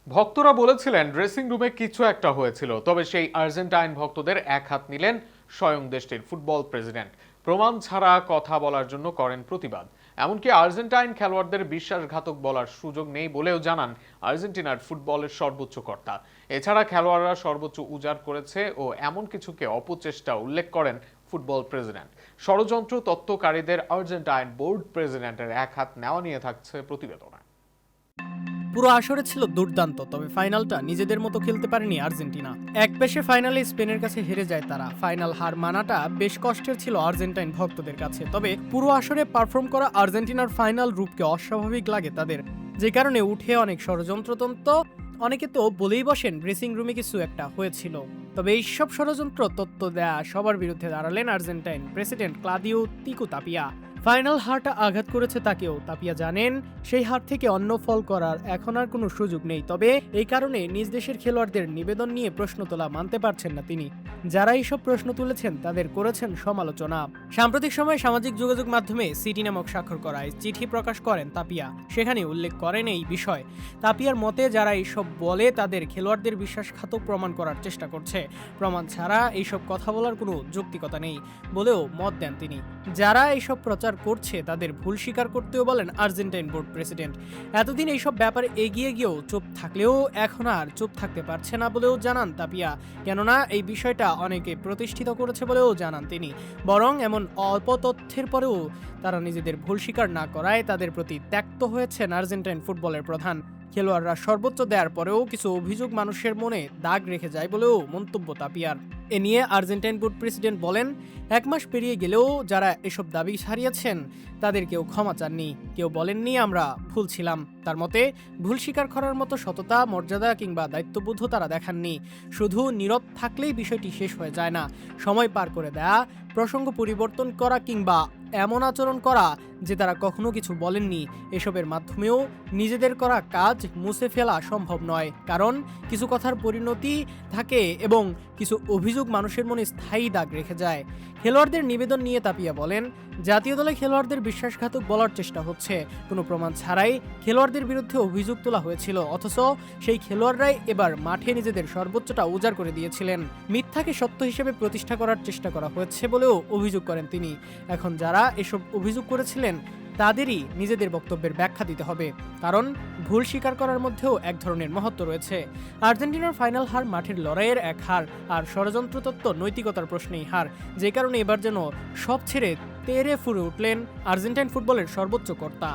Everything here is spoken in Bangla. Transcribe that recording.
ভক্তরা বলেছিলেন ড্রেসিং রুমে কিছু একটা হয়েছিল, তবে সেই আর্জেন্টাইন ভক্তদের এক হাত নিলেন স্বয়ং দেশটির ফুটবল প্রেসিডেন্ট। প্রমাণ ছাড়া কথা বলার জন্য করেন প্রতিবাদ। এমনকি আর্জেন্টাইন খেলোয়াড়দের বিশ্বাসঘাতক বলার সুযোগ নেই বলেও জানান আর্জেন্টিনার ফুটবলের সর্বোচ্চ কর্তা। এছাড়া খেলোয়াড়রা সর্বোচ্চ উজাড় করেছে ও এমন কিছুকে অপচেষ্টা উল্লেখ করেন ফুটবল প্রেসিডেন্ট। ষড়যন্ত্র তত্ত্বকারীদের আর্জেন্টাইন বোর্ড প্রেসিডেন্টের এক হাত নেওয়া নিয়ে থাকছে প্রতিবেদনে। পুরো আসরে ছিল দুর্দান্ত, তবে ফাইনালটা নিজেদের মতো খেলতে পারেনি আর্জেন্টিনা। এক পেশে ফাইনালে স্পেনের কাছে হেরে যায় তারা। ফাইনাল হার মানাটা বেশ কষ্টের ছিল আর্জেন্টাইন ভক্তদের কাছে, তবে পুরো আসরে পারফর্ম করা আর্জেন্টিনার ফাইনাল রূপকে অস্বাভাবিক লাগে তাদের, যে কারণে উঠে অনেক ষড়যন্ত্রতন্ত্র। অনেকে তো বলেই বসেন ড্রেসিং রুমে কিছু একটা হয়েছিল। তবে এইসব ষড়যন্ত্র তত্ত্ব দেয়া সবার বিরুদ্ধে দাঁড়ালেন Argentine president Claudio Chiqui Tapia. Final হারটা আঘাত করেছে তাকেও। তাপিয়া জানেন সেই হার থেকে অন্য ফল করার এখন আর কোনো সুযোগ নেই, তবে এই কারণে নিজ দেশের খেলোয়াড়দের নিবেদন নিয়ে প্রশ্ন তোলা মানতে পারছেন না তিনি। যারা এইসব প্রশ্ন তুলেছেন তাদের করেছেন সমালোচনা। সাম্প্রতিক সময়ে সামাজিক যোগাযোগ মাধ্যমে সিটি নামক স্বাক্ষর করায় চিঠি প্রকাশ করেন তাপিয়া, সেখানে উল্লেখ করেন এই বিষয়। তাপিয়ার মতে যারা এইসব বলে তাদের খেলোয়াড়দের বিশ্বাসঘাতক প্রমাণ করার চেষ্টা করছে। প্রমাণ ছাড়া এইসব কথা বলার কোনো যৌক্তিকতা নেই বলেও মত দেন তিনি। যারা এইসব প্রচার করছে তাদের ভুল স্বীকার করতেও বলেন আর্জেন্টাইন বোর্ড প্রেসিডেন্ট। এতদিন এইসব ব্যাপারে এগিয়ে গিয়েও চুপ থাকলেও এখন আর চুপ থাকতে পারছে না বলেও জানান তাপিয়া, কেননা এই বিষয়টা অনেকে প্রতিষ্ঠিত করেছে বলেও জানান তিনি। বরং এমন অল্প তথ্যের পরেও তারা নিজেদের ভুল স্বীকার না করায় তাদের প্রতি ত্যক্ত হয়েছেন আর্জেন্টাইন ফুটবলের প্রধান। খেলোয়াড়রা সর্বোচ্চ দেওয়ার পরেও কিছু অভিযোগ মানুষের মনে দাগ রেখে যায় বলেও মন্তব্য তাপিয়ার। এ নিয়ে আর্জেন্টাইন বোর্ড প্রেসিডেন্ট বলেন, এক মাস পেরিয়ে গেলেও যারা এসব দাবি সারিয়েছেন তাদের কেউ ক্ষমা চাননি, কেউ বলেননি আমরা ভুল ছিলাম। তার মতে ভুল স্বীকার করার মতো সততা, মর্যাদা কিংবা দায়িত্ববোধ তারা দেখাননি। শুধু নীরব থাকলেই বিষয়টি শেষ হয়ে যায় না। সময় পার করে দেয়া, প্রসঙ্গ পরিবর্তন করা কিংবা এমন আচরণ করা যে তারা কখনো কিছু বলেননি, এসবের মাধ্যমেও নিজেদের করা কাজ মুছে ফেলা সম্ভব নয়। কারণ কিছু কথার পরিণতি থাকে এবং কিছু অভিযোগ মানুষের মনে স্থায়ী দাগ রেখে যায়। খেলোয়াড়দের নিবেদন নিয়ে তাপিয়া বলেন, জাতীয় দলে খেলোয়াড়দের বিশ্বাসঘাতক বলার চেষ্টা হচ্ছে। কোনো প্রমাণ ছাড়াই খেলোয়াড়দের বিরুদ্ধে অভিযোগ তোলা হয়েছিল, অথচ সেই খেলোয়াড়রাই এবার মাঠে নিজেদের সর্বোচ্চটা উজাড় করে দিয়েছিলেন। মিথ্যাকে সত্য হিসেবে প্রতিষ্ঠা করার চেষ্টা করা হয়েছে বলেও অভিযোগ করেন তিনি। এখন যারা এসব অভিযোগ করেছিলেন তাদেরই নিজেদের বক্তব্যের ব্যাখ্যা দিতে হবে, কারণ ভুল স্বীকার করার মধ্যেও এক ধরনের মহত্ব রয়েছে। আর্জেন্টিনার ফাইনাল হার মাঠের লড়াইয়ের এক হার, আর ষড়যন্ত্র তত্ত্ব নৈতিকতার প্রশ্নেই হার, যে কারণে এবার যেন সব ছেড়ে তেড়ে ফুরে উঠলেন আর্জেন্টাইন ফুটবলের সর্বোচ্চ কর্তা।